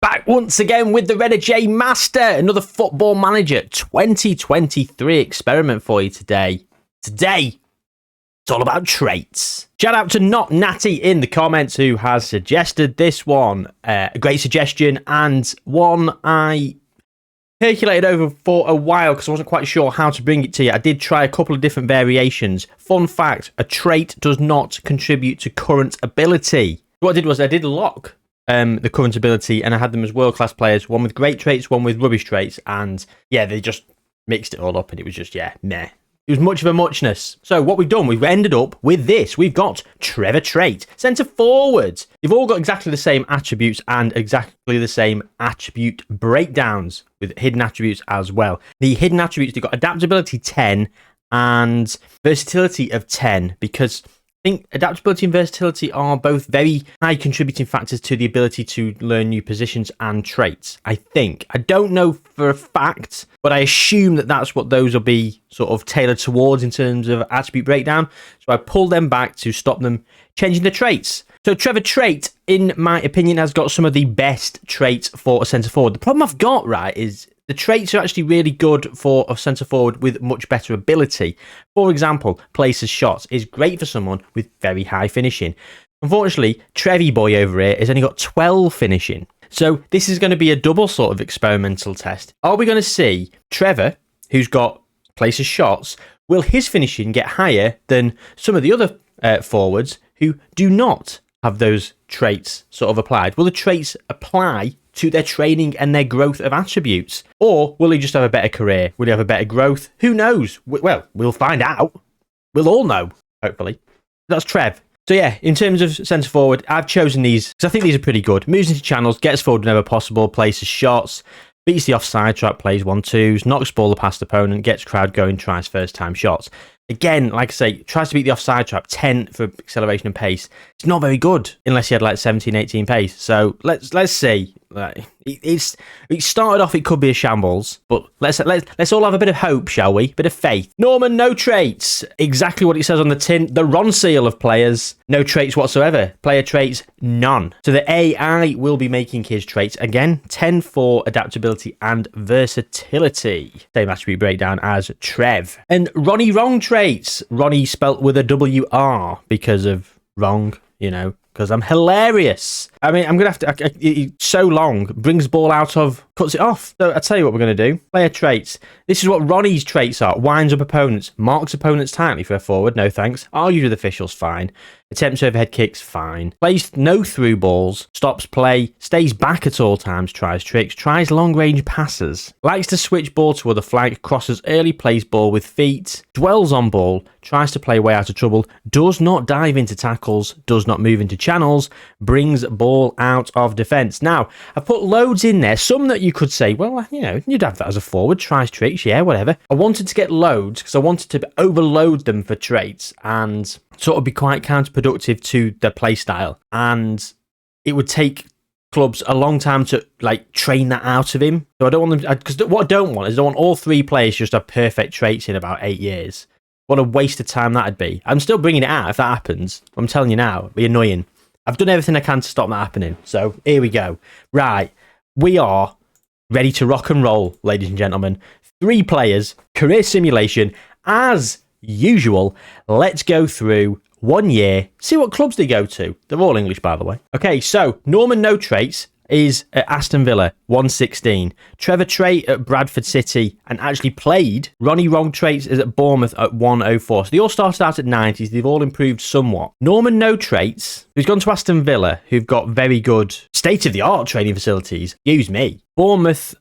Back once again with the Red J Master, another Football Manager 2023 experiment for you today. Today, it's all about traits. Shout out to Not Natty in the comments who has suggested this one. A great suggestion and one I percolated over for a while because I wasn't quite sure how to bring it to you. I did try a couple of different variations. Fun fact, a trait does not contribute to current ability. What I did was I did lock the current ability, and I had them as world-class players, one with great traits, one with rubbish traits, and yeah, they just mixed it all up, and it was just, yeah, meh. It was much of a muchness. So what we've done, we've ended up with this. We've got Trevor Trait, centre forward. They've all got exactly the same attributes and exactly the same attribute breakdowns with hidden attributes as well. The hidden attributes, they've got adaptability 10 and versatility of 10, because I think adaptability and versatility are both very high contributing factors to the ability to learn new positions and traits, I think. I don't know for a fact, but I assume that that's what those will be sort of tailored towards in terms of attribute breakdown. So I pulled them back to stop them changing the traits. So Trevor Trait, in my opinion, has got some of the best traits for a centre forward. The problem I've got, right, is the traits are actually really good for a centre forward with much better ability. For example, places shots is great for someone with very high finishing. Unfortunately, Trevi boy over here has only got 12 finishing. So this is going to be a double sort of experimental test. Are we going to see Trevor, who's got places shots, will his finishing get higher than some of the other forwards who do not have those traits sort of applied? Will the traits apply to their training and their growth of attributes? Or will he just have a better career? Will he have a better growth? Who knows? Well, we'll find out. We'll all know, hopefully. That's Trev. So yeah, in terms of centre forward, I've chosen these because I think these are pretty good. Moves into channels, gets forward whenever possible, places shots, beats the offside trap, plays 1-2s, knocks ball past opponent, gets crowd going, tries first time shots. Again, like I say, tries to beat the offside trap, 10 for acceleration and pace. It's not very good unless he had like 17, 18 pace. So let's see. It started off, it could be a shambles, but let's all have a bit of hope, shall we? Bit of faith. Norman, no traits. Exactly what it says on the tin. The Ron seal of players. No traits whatsoever. Player traits, none. So the AI will be making his traits again. 10 for adaptability and versatility. Same attribute breakdown as Trev. And Ronnie wrong traits. Ronnie spelt with a WR because of wrong, you know. Because I'm hilarious. I mean, I'm going to have to... it's so long. Brings ball out of... Cuts it off. So I'll tell you what we're going to do. Player traits. This is what Ronnie's traits are. Winds up opponents. Marks opponents tightly for a forward. No thanks. Argues with officials. Fine. Attempts overhead kicks. Fine. Plays no through balls. Stops play. Stays back at all times. Tries tricks. Tries long range passes. Likes to switch ball to other flank. Crosses early. Plays ball with feet. Dwells on ball. Tries to play way out of trouble. Does not dive into tackles. Does not move into channels. Brings ball out of defence. Now, I've put loads in there. Some that you could say, well, you know, you'd have that as a forward. Tries tricks. Yeah, whatever. I wanted to get loads because I wanted to overload them for traits and sort of be quite counterproductive to their play style. And it would take clubs a long time to like train that out of him. So I don't want them, because what I don't want is I don't want all three players just have perfect traits in about 8 years. What a waste of time that'd be. I'm still bringing it out if that happens. I'm telling you now, it'd be annoying. I've done everything I can to stop that happening. So here we go. Right. We are ready to rock and roll, ladies and gentlemen. 3 players, career simulation, as usual. Let's go through 1 year, see what clubs they go to. They're all English, by the way. Okay, so Norman No Traits is at Aston Villa, 116. Trevor Trait at Bradford City and actually played. Ronnie Wrong Traits is at Bournemouth at 104. So they all started out at 90s. They've all improved somewhat. Norman No Traits, who's gone to Aston Villa, who've got very good state-of-the-art training facilities. Excuse me. Bournemouth's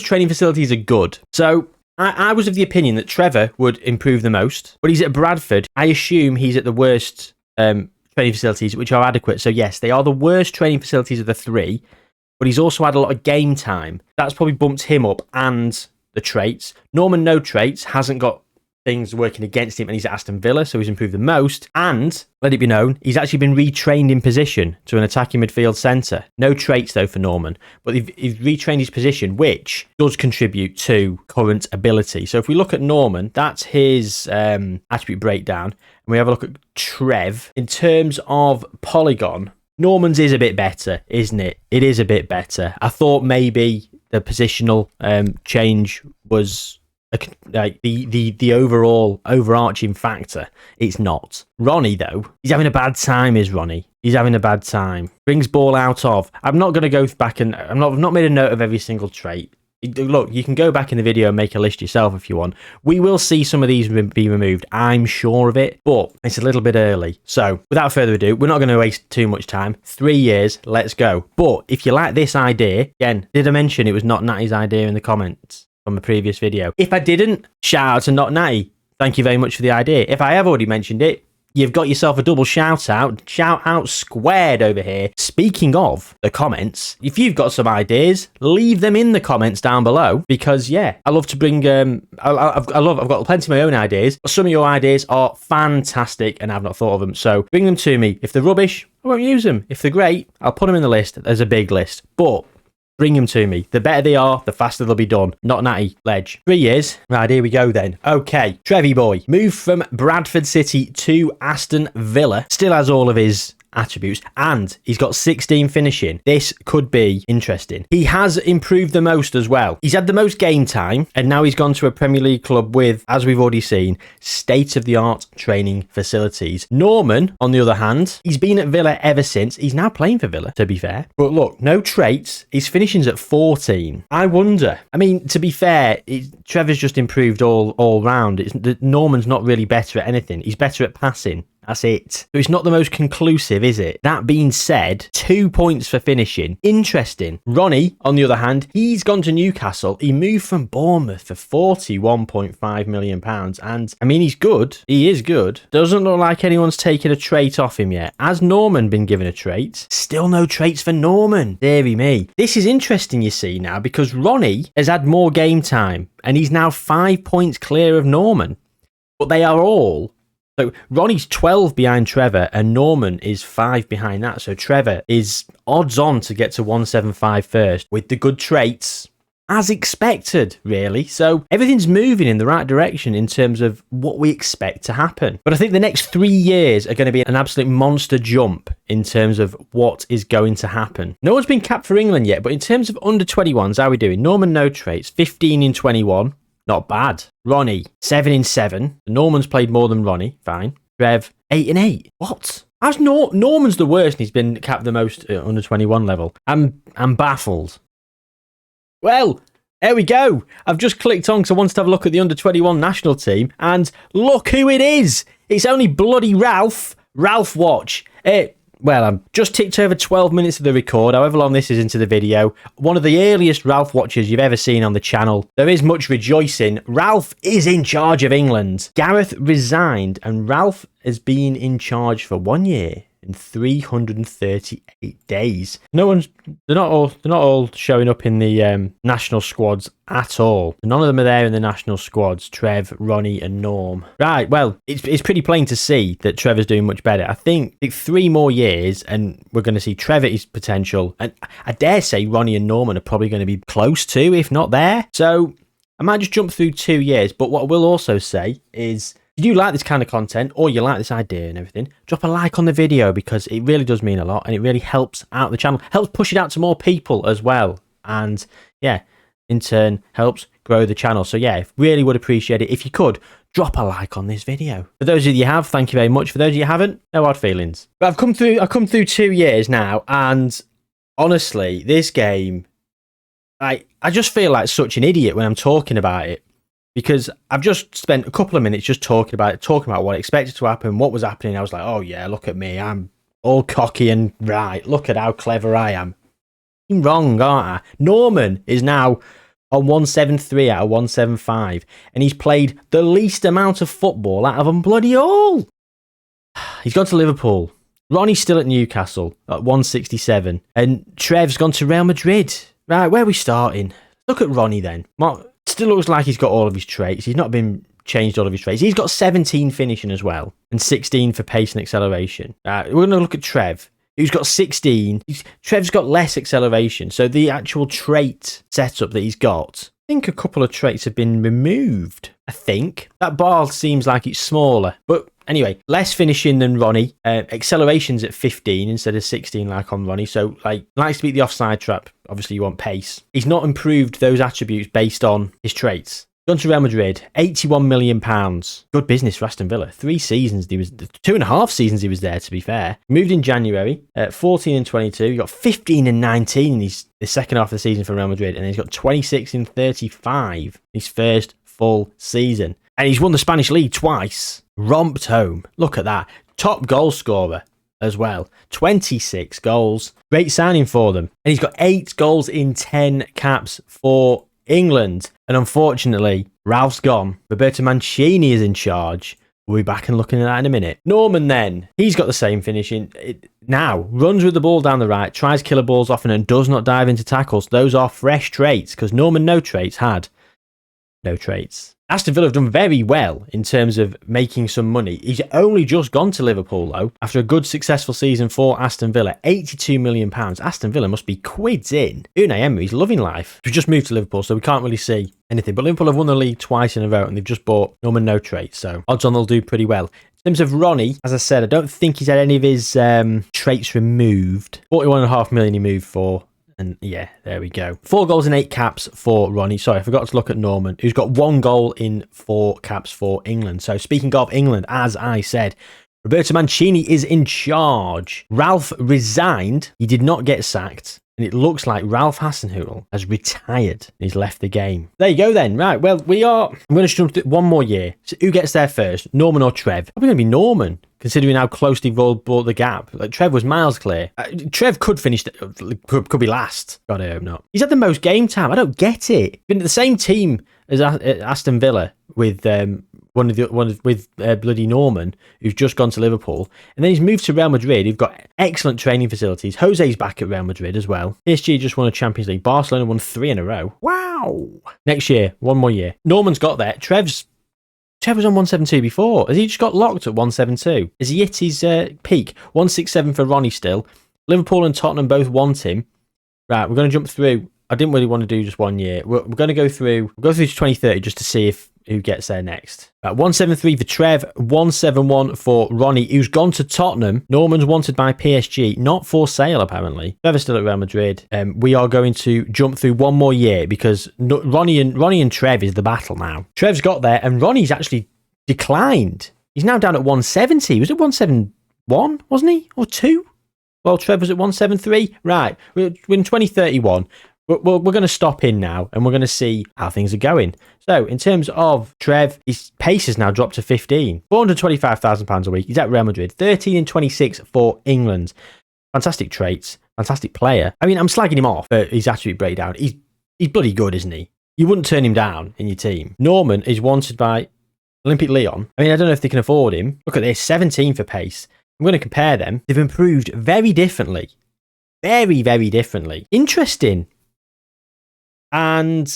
training facilities are good. So I was of the opinion that Trevor would improve the most, but he's at Bradford. I assume he's at the worst training facilities, which are adequate. So yes, they are the worst training facilities of the 3, but he's also had a lot of game time. That's probably bumped him up, and the traits. Norman No Traits hasn't got things working against him, and he's at Aston Villa, so he's improved the most. And let it be known, he's actually been retrained in position to an attacking midfield centre. No traits though for Norman, but he's retrained his position, which does contribute to current ability. So if we look at Norman, that's his attribute breakdown, and we have a look at Trev in terms of polygon. Norman's is a bit better, isn't it? It is a bit better. I thought maybe the positional change was like the overall overarching factor. It's not. Ronnie, though, he's having a bad time, is Ronnie? He's having a bad time. Brings ball out of. I'm not going to go back and... I've not made a note of every single trait. Look, you can go back in the video and make a list yourself if you want. We will see some of these be removed, I'm sure of it, but it's a little bit early. So, without further ado, we're not going to waste too much time. 3 years, let's go. But if you like this idea, again, did I mention it was Not Natty's idea in the comments from the previous video? If I didn't, shout out to Not Natty. Thank you very much for the idea. If I have already mentioned it, you've got yourself a double shout out. Shout out squared over here. Speaking of the comments, if you've got some ideas, leave them in the comments down below, because yeah, I love to bring I've got plenty of my own ideas, but some of your ideas are fantastic and I've not thought of them. So bring them to me. If they're rubbish, I won't use them. If they're great, I'll put them in the list. There's a big list, but bring them to me. The better they are, the faster they'll be done. Not Natty, ledge. 3 years. Right, here we go then. Okay, Trevi boy. Moved from Bradford City to Aston Villa. Still has all of his attributes, and he's got 16 finishing. This could be interesting. He has improved the most as well. He's had the most game time, and now he's gone to a Premier League club with, as we've already seen, state-of-the-art training facilities. Norman, on the other hand, he's been at Villa ever since. He's now playing for Villa, to be fair. But look, no traits. His finishing's at 14. I wonder. I mean, to be fair, Trevor's just improved all round. Norman's not really better at anything. He's better at passing. That's it. So it's not the most conclusive, is it? That being said, 2 points for finishing. Interesting. Ronnie, on the other hand, he's gone to Newcastle. He moved from Bournemouth for £41.5 million. And, I mean, he's good. He is good. Doesn't look like anyone's taken a trait off him yet. Has Norman been given a trait? Still no traits for Norman. Deary me. This is interesting, you see, now, because Ronnie has had more game time, and he's now 5 points clear of Norman. But they are all... So Ronnie's 12 behind Trevor and Norman is 5 behind that. So Trevor is odds on to get to 175 first with the good traits, as expected, really. So everything's moving in the right direction in terms of what we expect to happen. But I think the next 3 years are going to be an absolute monster jump in terms of what is going to happen. No one's been capped for England yet, but in terms of under 21s, how are we doing? Norman, no traits, 15 in 21. Not bad. Ronnie, 7 in 7. Norman's played more than Ronnie. Fine. Trev, 8 in 8. What? How's Norman's the worst and he's been capped the most at under 21 level? I'm baffled. Well, there we go. I've just clicked on because I wanted to have a look at the under 21 national team, and look who it is. It's only bloody Ralph. Ralph Watch. Well, I'm just ticked over 12 minutes of the record, however long this is into the video. One of the earliest Ralph watches you've ever seen on the channel. There is much rejoicing. Ralph is in charge of England. Gareth resigned, and Ralph has been in charge for 1 year and 338 days. They're not all showing up in the national squads at all. None of them are there in the national squads. Trev, Ronnie and Norm. Right, well, it's pretty plain to see that Trevor's doing much better. I think 3 more years and we're going to see Trevor's potential. And I dare say Ronnie and Norman are probably going to be close to, if not there. So I might just jump through 2 years. But what I will also say is, if you do like this kind of content or you like this idea and everything, drop a like on the video, because it really does mean a lot and it really helps out the channel, helps push it out to more people as well. And yeah, in turn helps grow the channel. So yeah, really would appreciate it if you could drop a like on this video. For those of you have, thank you very much. For those of you who haven't, no hard feelings. But I've come through 2 years now, and honestly, this game, I just feel like such an idiot when I'm talking about it. Because I've just spent a couple of minutes just talking about what I expected to happen, what was happening. I was like, oh yeah, look at me. I'm all cocky and right. Look at how clever I am. I'm wrong, aren't I? Norman is now on 173 out of 175. And he's played the least amount of football out of them bloody all. He's gone to Liverpool. Ronnie's still at Newcastle at 167. And Trev's gone to Real Madrid. Right, where are we starting? Look at Ronnie then. Still looks like he's got all of his traits. He's not been changed all of his traits. He's got 17 finishing as well, and 16 for pace and acceleration. We're going to look at Trev, who's got 16. Trev's got less acceleration, so the actual trait setup that he's got think a couple of traits have been removed. I think that bar seems like it's smaller, but anyway, less finishing than Ronnie. Acceleration's at 15 instead of 16 like on Ronnie. So likes to beat the offside trap. Obviously you want pace. He's not improved those attributes based on his traits. Gone to Real Madrid, £81 million. Good business for Aston Villa. 3 seasons, 2.5 seasons he was there, to be fair. Moved in January, 14 and 22. He got 15 and 19 in the second half of the season for Real Madrid. And then he's got 26 and 35 in his first full season. And he's won the Spanish league twice. Romped home. Look at that. Top goal scorer as well. 26 goals. Great signing for them. And he's got 8 goals in 10 caps for England. And unfortunately, Ralph's gone. Roberto Mancini is in charge. We'll be back and looking at that in a minute. Norman then, he's got the same finishing. Now, runs with the ball down the right, tries killer balls often and does not dive into tackles. Those are fresh traits because Norman No Traits had no traits. Aston Villa have done very well in terms of making some money. He's only just gone to Liverpool, though, after a good, successful season for Aston Villa. £82 million. Aston Villa must be quids in. Unai Emery's loving life. We've just moved to Liverpool, so we can't really see anything. But Liverpool have won the league twice in a row, and they've just bought Norman No Traits, so odds on they'll do pretty well. In terms of Ronnie, as I said, I don't think he's had any of his traits removed. £41.5 million he moved for. And yeah, there we go. 4 goals in 8 caps for Ronnie. Sorry, I forgot to look at Norman, who's got 1 goal in 4 caps for England. So speaking of England, as I said, Roberto Mancini is in charge. Ralph resigned. He did not get sacked. And it looks like Ralph Hasenhüttl has retired. He's left the game. There you go then. Right, well, I'm going to jump to 1 more year. So who gets there first? Norman or Trev? Probably going to be Norman, considering how closely they've brought the gap. Like, Trev was miles clear. Trev could finish, could be last. God, I hope not. He's had the most game time. I don't get it. Been at the same team as Aston Villa with bloody Norman, who's just gone to Liverpool, and then he's moved to Real Madrid. Who've got excellent training facilities. Jose's back at Real Madrid as well. PSG just won a Champions League. Barcelona won 3 in a row. Wow. Next year, 1 more year. Norman's got there. Trev was on 172 before. Has he just got locked at 172? Has he hit his peak? 167 for Ronnie still. Liverpool and Tottenham both want him. Right, we're going to jump through. I didn't really want to do just 1 year. We're going to go through to 2030 just to see who gets there next. 173 for Trev, 171 for Ronnie, who's gone to Tottenham. Norman's wanted by PSG, not for sale apparently. Trevor's still at Real Madrid. We are going to jump through 1 more year because Ronnie and Trev is the battle now. Trev's got there and Ronnie's actually declined. He's now down at 170. He was at 171, wasn't he? Or 2? Well, Trev was at 173. Right, we're in 2031. We're going to stop in now and we're going to see how things are going. So, in terms of Trev, his pace has now dropped to 15. £425,000 a week. He's at Real Madrid. 13 and 26 for England. Fantastic traits. Fantastic player. I mean, I'm slagging him off for his attribute breakdown. He's bloody good, isn't he? You wouldn't turn him down in your team. Norman is wanted by Olympic Lyon. I mean, I don't know if they can afford him. Look at this. 17 for pace. I'm going to compare them. They've improved very differently. Very, very differently. Interesting. And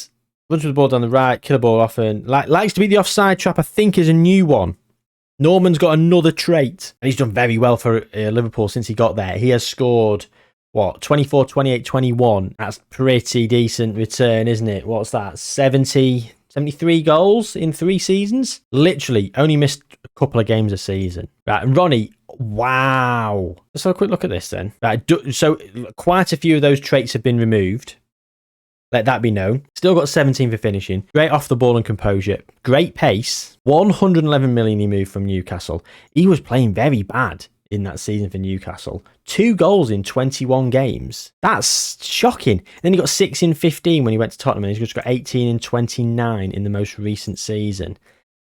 runs with the ball down the right, killer ball often. Likes to beat the offside trap, I think, is a new one. Norman's got another trait. And he's done very well for Liverpool since he got there. He has scored, 24, 28, 21. That's pretty decent return, isn't it? What's that? 73 goals in 3 seasons? Literally, only missed a couple of games a season. Right, and Ronnie, wow. Let's have a quick look at this then. Right, so quite a few of those traits have been removed. Let that be known. Still got 17 for finishing. Great off the ball and composure. Great pace. 111 million he moved from Newcastle. He was playing very bad in that season for Newcastle. 2 goals in 21 games. That's shocking. Then he got 6 in 15 when he went to Tottenham, and he's just got 18 in 29 in the most recent season.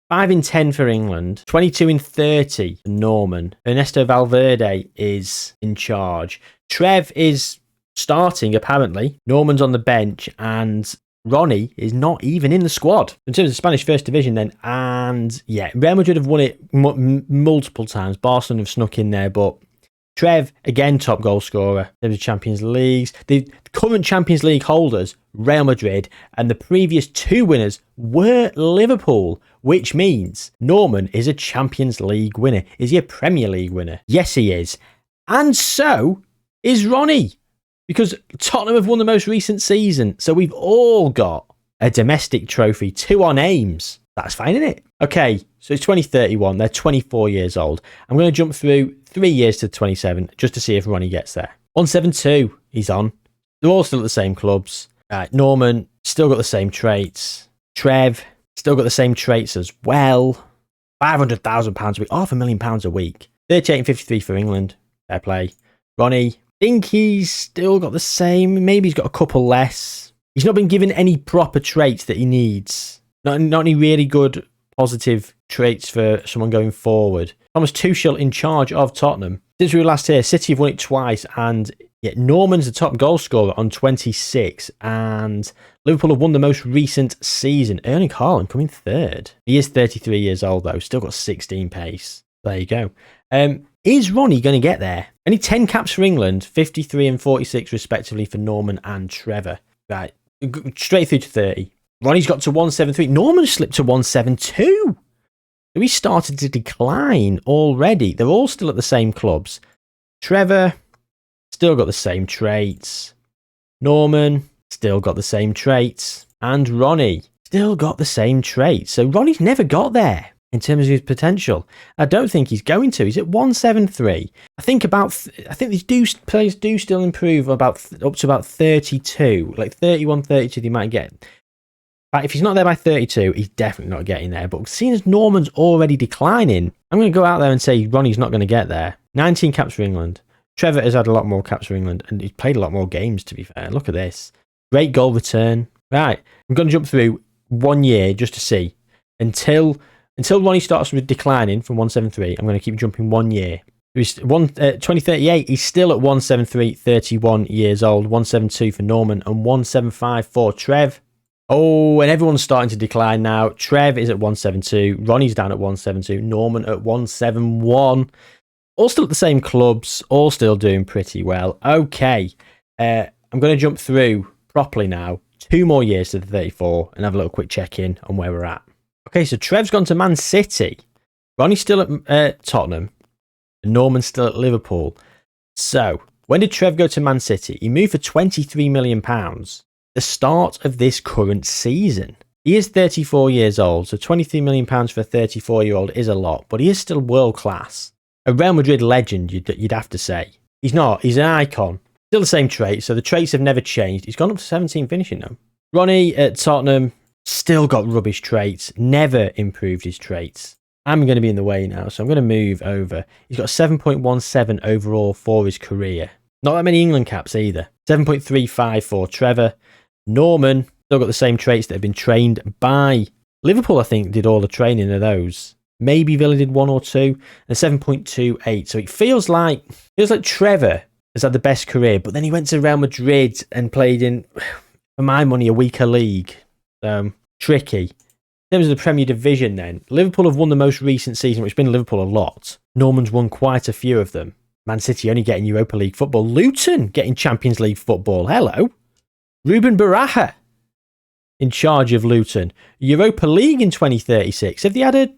5 in 10 for England. 22 in 30 for Norman. Ernesto Valverde is in charge. Trev is starting, apparently. Norman's on the bench, and Ronnie is not even in the squad. In terms of Spanish First Division then, and yeah, Real Madrid have won it multiple times. Barcelona have snuck in there, but Trev, again, top goal scorer. There's the Champions Leagues. The current Champions League holders, Real Madrid, and the previous 2 winners were Liverpool, which means Norman is a Champions League winner. Is he a Premier League winner? Yes, he is. And so is Ronnie. Because Tottenham have won the most recent season. So we've all got a domestic trophy, 2 on aims. That's fine, isn't it? Okay, so it's 2031. They're 24 years old. I'm going to jump through 3 years to 27 just to see if Ronnie gets there. 172, he's on. They're all still at the same clubs. Norman, still got the same traits. Trev, still got the same traits as well. £500,000 a week, £500,000 a week. 38 and 53 for England. Fair play. Ronnie, think he's still got the same. Maybe he's got a couple less. He's not been given any proper traits that he needs. Not any really good positive traits for someone going forward. Thomas Tuchel in charge of Tottenham. Since we were last here, City have won it twice, and yet Norman's the top goal scorer on 26, and Liverpool have won the most recent season. Erling Haaland coming third. He is 33 years old though, still got 16 pace. There you go. Is Ronnie going to get there? Only 10 caps for England, 53 and 46 respectively for Norman and Trevor. Right, straight through to 30. Ronnie's got to 173. Norman slipped to 172. So he started to decline already. They're all still at the same clubs. Trevor, still got the same traits. Norman, still got the same traits. And Ronnie, still got the same traits. So Ronnie's never got there in terms of his potential. I don't think he's going to. He's at 173. I think these players do still improve up to about 32. Like 31, 32 they might get. But if he's not there by 32, he's definitely not getting there. But seeing as Norman's already declining, I'm going to go out there and say Ronnie's not going to get there. 19 caps for England. Trevor has had a lot more caps for England, and he's played a lot more games, to be fair. Look at this. Great goal return. Right, I'm going to jump through 1 year just to see. Until Ronnie starts declining from 173, I'm going to keep jumping 1 year. 2038, he's still at 173, 31 years old. 172 for Norman, and 175 for Trev. Oh, and everyone's starting to decline now. Trev is at 172. Ronnie's down at 172. Norman at 171. All still at the same clubs. All still doing pretty well. Okay. I'm going to jump through properly now. 2 more years to the 34 and have a little quick check-in on where we're at. Okay, so Trev's gone to Man City. Ronnie's still at Tottenham. And Norman's still at Liverpool. So, when did Trev go to Man City? He moved for £23 million. The start of this current season. He is 34 years old, so £23 million for a 34-year-old is a lot, but he is still world class. A Real Madrid legend, you'd have to say. He's not, he's an icon. Still the same traits, so the traits have never changed. He's gone up to 17 finishing though. Ronnie at Tottenham, still got rubbish traits, never improved his traits. I'm going to be in the way now, so I'm going to move over. He's got 7.17 overall for his career. Not that many England caps either. 7.35 for Trevor. Norman, still got the same traits that have been trained by Liverpool, I think, did all the training of those. Maybe Villa did 1 or 2. And 7.28. So it feels like Trevor has had the best career, but then he went to Real Madrid and played in, for my money, a weaker league. Tricky. In terms of the Premier Division then, Liverpool have won the most recent season, which has been Liverpool a lot. Norman's won quite a few of them. Man City only getting Europa League football. Luton getting Champions League football. Hello. Ruben Baraja in charge of Luton. Europa League in 2036. Have they had a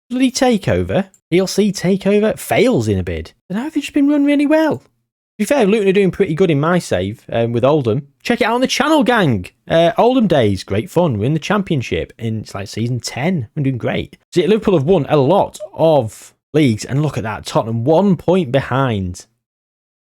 bloody takeover? DLC takeover? Fails in a bid. And how have they just been run really well? To be fair, Luton are doing pretty good in my save with Oldham. Check it out on the channel, gang. Oldham days, great fun. We're in the championship it's like season 10. We're doing great. See, Liverpool have won a lot of leagues, and look at that. Tottenham 1 point behind.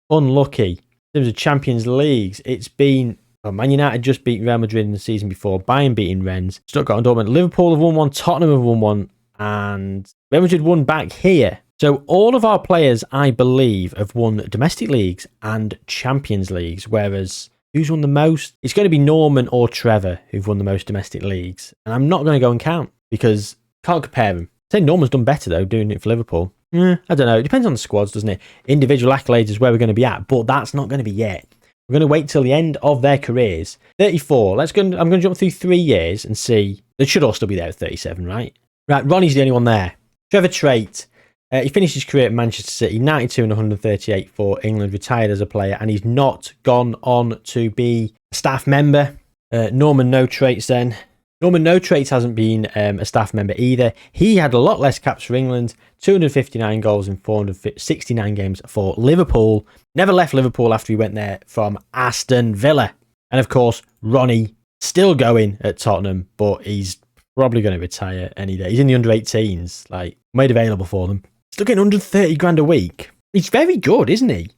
Unlucky. In terms of Champions Leagues, it's been... Well, Man United just beat Real Madrid in the season before. Bayern beating Rennes. Stuttgart and Dortmund. Liverpool have won 1. Tottenham have won 1. And Real Madrid won back here. So all of our players, I believe, have won domestic leagues and Champions Leagues. Whereas, who's won the most? It's going to be Norman or Trevor who've won the most domestic leagues. And I'm not going to go and count because can't compare them. I'd say Norman's done better, though, doing it for Liverpool. I don't know. It depends on the squads, doesn't it? Individual accolades is where we're going to be at. But that's not going to be yet. We're going to wait till the end of their careers. 34. I'm going to jump through 3 years and see. They should all still be there at 37, right? Right, Ronnie's the only one there. Trevor Trait. He finished his career at Manchester City, 92 and 138 for England, retired as a player, and he's not gone on to be a staff member. Norman No Traits then. Norman No Traits hasn't been a staff member either. He had a lot less caps for England, 259 goals in 469 games for Liverpool. Never left Liverpool after he went there from Aston Villa. And of course, Ronnie Still going at Tottenham, but he's probably going to retire any day. He's in the under-18s, like, made available for them. Still getting 130 grand a week. He's very good, isn't he?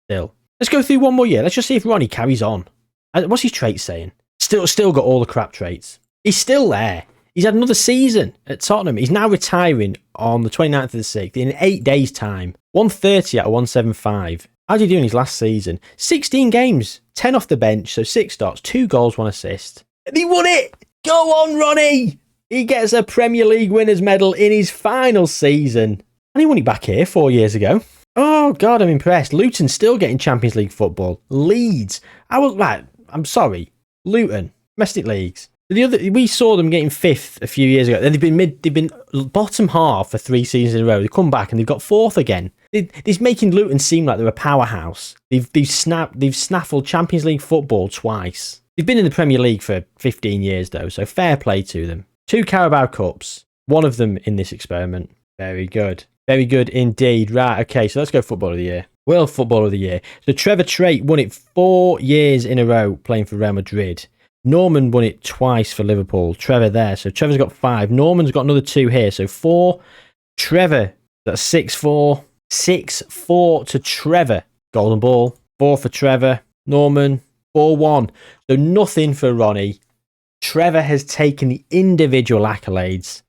Still. Let's go through one more year. Let's just see if Ronnie carries on. What's his traits saying? Still got all the crap traits. He's still there. He's had another season at Tottenham. He's now retiring on the 29th of the 6th in 8 days' time. 130 out of 175. How did he do in his last season? 16 games, 10 off the bench, so 6 starts, 2 goals, 1 assist. And he won it! Go on, Ronnie! He gets a Premier League winners medal in his final season. And he won it back here 4 years ago. Oh, God, I'm impressed. Luton's still getting Champions League football. Leeds. I'm sorry. Luton. Domestic leagues. We saw them getting 5th a few years ago. Then they've been bottom half for 3 seasons in a row. They come back and they've got 4th again. It's making Luton seem like they're a powerhouse. They've snaffled Champions League football twice. They've been in the Premier League for 15 years though, so fair play to them. 2 Carabao Cups, one of them in this experiment. Very good. Very good indeed. Right, okay, so let's go Football of the Year. World Football of the Year. So Trevor Trait won it 4 years in a row playing for Real Madrid. Norman won it twice for Liverpool. Trevor there. So Trevor's got 5. Norman's got another 2 here. So 4. Trevor, that's 6-4. 6-4 to Trevor. Golden ball. 4 for Trevor. Norman, 4-1. So nothing for Ronnie. Trevor has taken the individual accolades.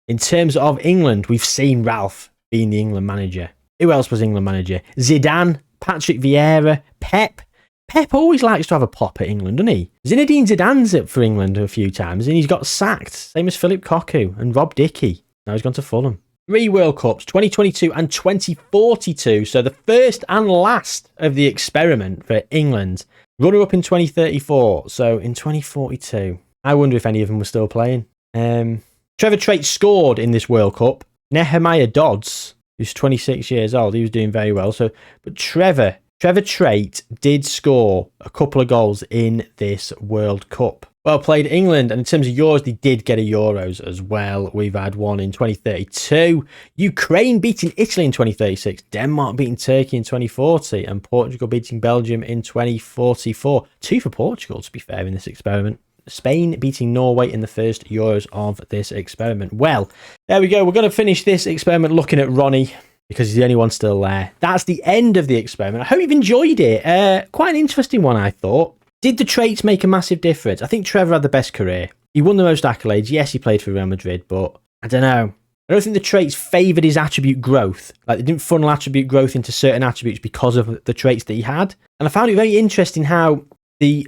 In terms of England, we've seen Ralph being the England manager. Who else was England manager? Zidane, Patrick Vieira, Pep. Pep always likes to have a pop at England, doesn't he? Zinedine Zidane's it for England a few times, and he's got sacked. Same as Philip Cocu and Rob Dickey. Now he's gone to Fulham. 3 World Cups, 2022 and 2042. So the first and last of the experiment for England. Runner-up in 2034. So in 2042. I wonder if any of them were still playing. Trevor Trait scored in this World Cup. Nehemiah Dodds, who's 26 years old, he was doing very well. But Trevor Trait did score a couple of goals in this World Cup. Well played, England. And in terms of Euros, they did get a Euros as well. We've had one in 2032. Ukraine beating Italy in 2036. Denmark beating Turkey in 2040. And Portugal beating Belgium in 2044. 2 for Portugal, to be fair, in this experiment. Spain beating Norway in the first Euros of this experiment. Well, there we go. We're going to finish this experiment looking at Ronnie, because he's the only one still there. That's the end of the experiment. I hope you've enjoyed it. Quite an interesting one, I thought. Did the traits make a massive difference? I think Trevor had the best career. He won the most accolades. Yes, he played for Real Madrid, but I don't know. I don't think the traits favoured his attribute growth. Like, they didn't funnel attribute growth into certain attributes because of the traits that he had. And I found it very interesting how the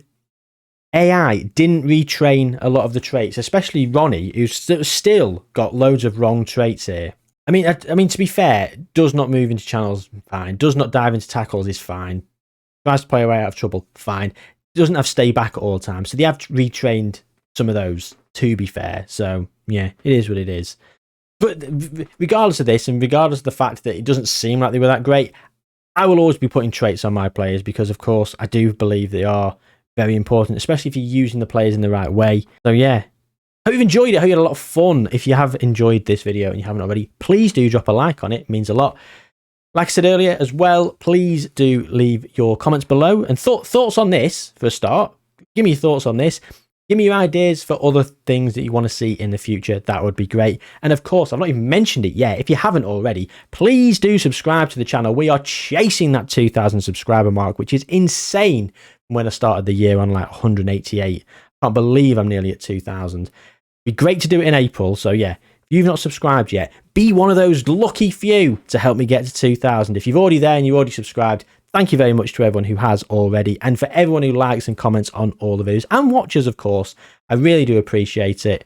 AI didn't retrain a lot of the traits, especially Ronnie, who's still got loads of wrong traits here. I mean, to be fair, does not move into channels, fine. Does not dive into tackles is fine. Tries to play away out of trouble, fine. Doesn't have stay back at all times. So they have retrained some of those, to be fair. So, yeah, it is what it is. But regardless of this, and regardless of the fact that it doesn't seem like they were that great, I will always be putting traits on my players because, of course, I do believe they are very important, especially if you're using the players in the right way. So, yeah. Hope you've enjoyed it. Hope you had a lot of fun. If you have enjoyed this video and you haven't already, please do drop a like on it. It means a lot. Like I said earlier as well, please do leave your comments below and thoughts on this for a start. Give me your thoughts on this. Give me your ideas for other things that you want to see in the future. That would be great. And of course, I've not even mentioned it yet. If you haven't already, please do subscribe to the channel. We are chasing that 2,000 subscriber mark, which is insane. When I started the year on like 188. I can't believe I'm nearly at 2,000. Be great to do it in April. So yeah, if you've not subscribed yet, be one of those lucky few to help me get to 2,000. If you've already there and you've already subscribed, thank you very much to everyone who has already. And for everyone who likes and comments on all the videos and watches, of course, I really do appreciate it.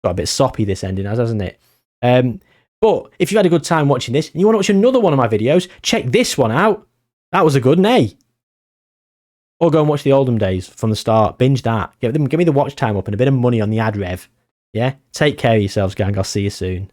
Got a bit soppy this ending, hasn't it? But if you've had a good time watching this and you want to watch another one of my videos, check this one out. That was a good one, eh? Or go and watch the Oldham days from the start. Binge that. Give me the watch time up and a bit of money on the ad rev. Yeah? Take care of yourselves, gang. I'll see you soon.